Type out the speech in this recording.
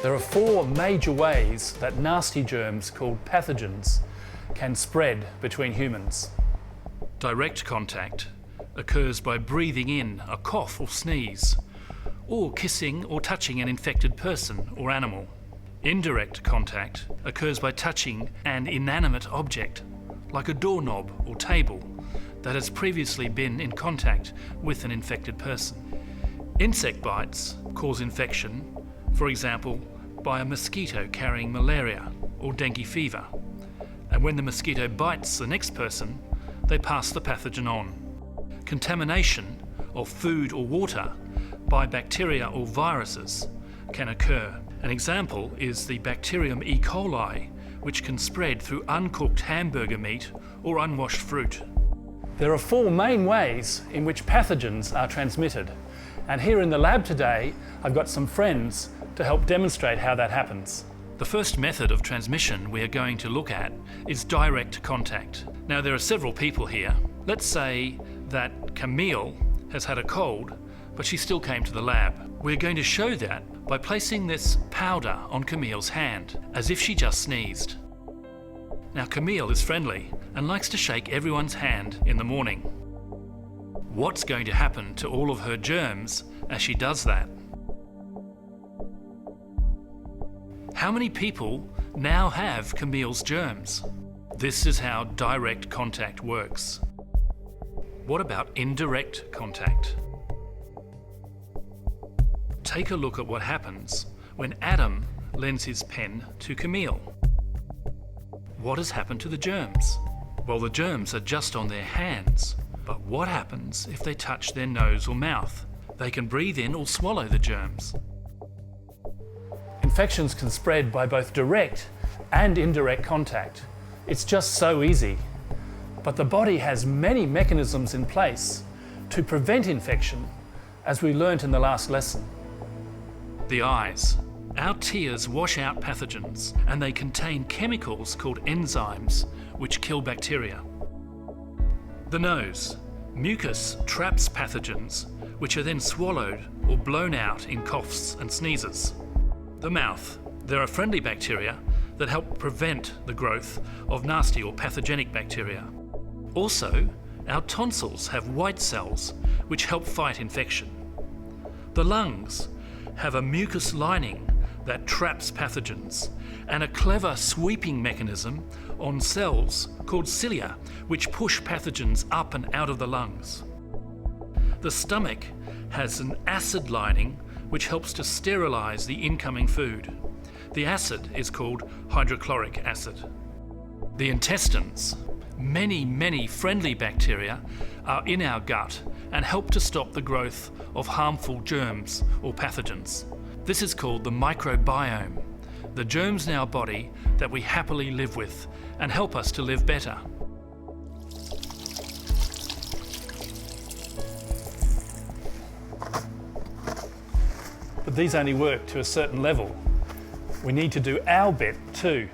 There are four major ways that nasty germs called pathogens can spread between humans. Direct contact occurs by breathing in a cough or sneeze, or kissing or touching an infected person or animal. Indirect contact occurs by touching an inanimate object, like a doorknob or table, that has previously been in contact with an infected person. Insect bites cause infection, for example, by a mosquito carrying malaria or dengue fever. And when the mosquito bites the next person, they pass the pathogen on. Contamination of food or water by bacteria or viruses can occur. An example is the bacterium E. coli, which can spread through uncooked hamburger meat or unwashed fruit. There are four main ways in which pathogens are transmitted, and here in the lab today I've got some friends to help demonstrate how that happens. The first method of transmission we are going to look at is direct contact. Now there are several people here. Let's say that Camille has had a cold, but she still came to the lab. We're going to show that by placing this powder on Camille's hand, as if she just sneezed. Now Camille is friendly and likes to shake everyone's hand in the morning. What's going to happen to all of her germs as she does that? How many people now have Camille's germs? This is how direct contact works. What about indirect contact? Take a look at what happens when Adam lends his pen to Camille. What has happened to the germs? Well, the germs are just on their hands. But what happens if they touch their nose or mouth? They can breathe in or swallow the germs. Infections can spread by both direct and indirect contact. It's just so easy. But the body has many mechanisms in place to prevent infection, as we learnt in the last lesson. The eyes. Our tears wash out pathogens, and they contain chemicals called enzymes, which kill bacteria. The nose. Mucus traps pathogens, which are then swallowed or blown out in coughs and sneezes. The mouth. There are friendly bacteria that help prevent the growth of nasty or pathogenic bacteria. Also, our tonsils have white cells, which help fight infection. The lungs have a mucus lining that traps pathogens, and a clever sweeping mechanism on cells called cilia, which push pathogens up and out of the lungs. The stomach has an acid lining which helps to sterilize the incoming food. The acid is called hydrochloric acid. The intestines. Many friendly bacteria are in our gut and help to stop the growth of harmful germs or pathogens. This is called the microbiome, the germs in our body that we happily live with and help us to live better. But these only work to a certain level. We need to do our bit too.